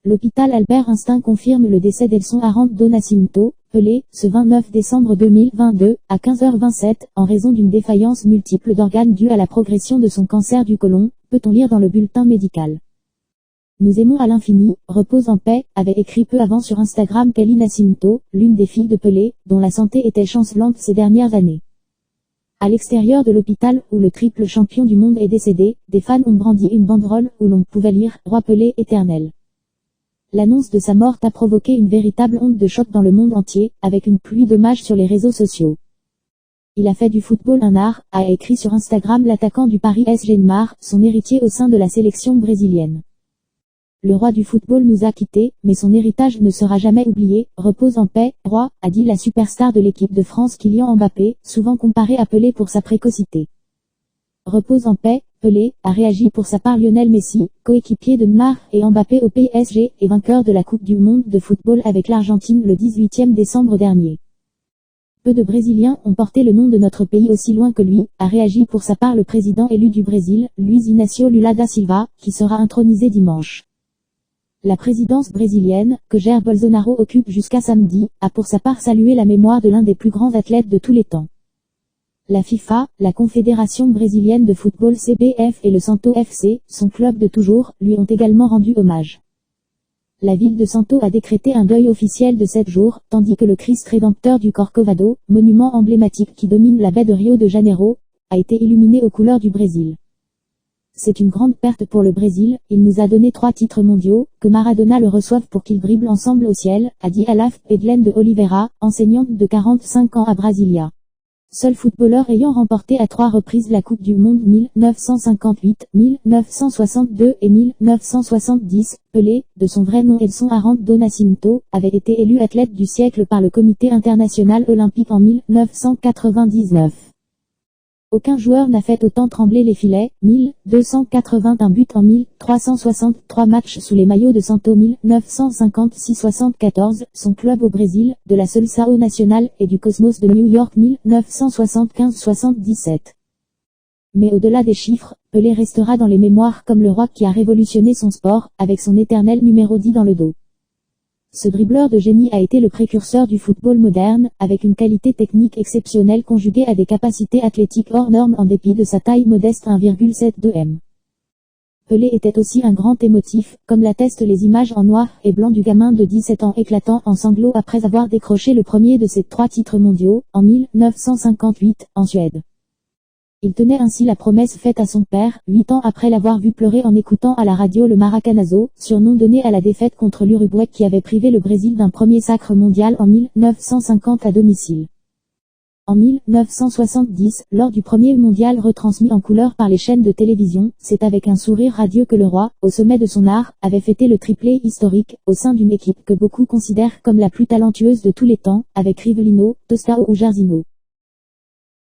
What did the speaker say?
L'hôpital Albert Einstein confirme le décès d'Elson Arando do Nascimento, Pelé, ce 29 décembre 2022, à 15h27, en raison d'une défaillance multiple d'organes due à la progression de son cancer du côlon, peut-on lire dans le bulletin médical. Nous aimons à l'infini, repose en paix, avait écrit peu avant sur Instagram Kelly Nascimento, l'une des filles de Pelé, dont la santé était chancelante ces dernières années. À l'extérieur de l'hôpital, où le triple champion du monde est décédé, des fans ont brandi une banderole où l'on pouvait lire « Roi Pelé éternel ». L'annonce de sa mort a provoqué une véritable onde de choc dans le monde entier, avec une pluie d'hommages sur les réseaux sociaux. Il a fait du football un art, a écrit sur Instagram l'attaquant du Paris Saint-Germain, son héritier au sein de la sélection brésilienne. Le roi du football nous a quittés, mais son héritage ne sera jamais oublié, repose en paix, roi, a dit la superstar de l'équipe de France Kylian Mbappé, souvent comparé à Pelé pour sa précocité. Repose en paix, Pelé, a réagi pour sa part Lionel Messi, coéquipier de Neymar et Mbappé au PSG et vainqueur de la Coupe du Monde de football avec l'Argentine le 18e décembre dernier. Peu de Brésiliens ont porté le nom de notre pays aussi loin que lui, a réagi pour sa part le président élu du Brésil, Luiz Inácio Lula da Silva, qui sera intronisé dimanche. La présidence brésilienne, que Jair Bolsonaro occupe jusqu'à samedi, a pour sa part salué la mémoire de l'un des plus grands athlètes de tous les temps. La FIFA, la Confédération brésilienne de football CBF et le Santo FC, son club de toujours, lui ont également rendu hommage. La ville de Santo a décrété un deuil officiel de 7 jours, tandis que le Christ rédempteur du Corcovado, monument emblématique qui domine la baie de Rio de Janeiro, a été illuminé aux couleurs du Brésil. C'est une grande perte pour le Brésil, il nous a donné 3 titres mondiaux, que Maradona le reçoive pour qu'ils dribblent ensemble au ciel, a dit Alaf Edlen de Oliveira, enseignante de 45 ans à Brasilia. Seul footballeur ayant remporté à 3 reprises la Coupe du Monde 1958, 1962 et 1970, Pelé, de son vrai nom Elson Arando do Nascimento, avait été élu athlète du siècle par le Comité international olympique en 1999. Aucun joueur n'a fait autant trembler les filets, 1281 buts en 1363 matchs sous les maillots de Santo 1956-74, son club au Brésil, de la Seleção Nacional et du Cosmos de New York 1975-77. Mais au-delà des chiffres, Pelé restera dans les mémoires comme le roi qui a révolutionné son sport, avec son éternel numéro 10 dans le dos. Ce dribbleur de génie a été le précurseur du football moderne, avec une qualité technique exceptionnelle conjuguée à des capacités athlétiques hors normes en dépit de sa taille modeste 1,72 m. Pelé était aussi un grand émotif, comme l'attestent les images en noir et blanc du gamin de 17 ans éclatant en sanglots après avoir décroché le premier de ses 3 titres mondiaux, en 1958, en Suède. Il tenait ainsi la promesse faite à son père, 8 ans après l'avoir vu pleurer en écoutant à la radio le Maracanazo, surnom donné à la défaite contre l'Uruguay qui avait privé le Brésil d'un premier sacre mondial en 1950 à domicile. En 1970, lors du premier mondial retransmis en couleur par les chaînes de télévision, c'est avec un sourire radieux que le roi, au sommet de son art, avait fêté le triplé historique, au sein d'une équipe que beaucoup considèrent comme la plus talentueuse de tous les temps, avec Rivellino, Tostão ou Jairzinho.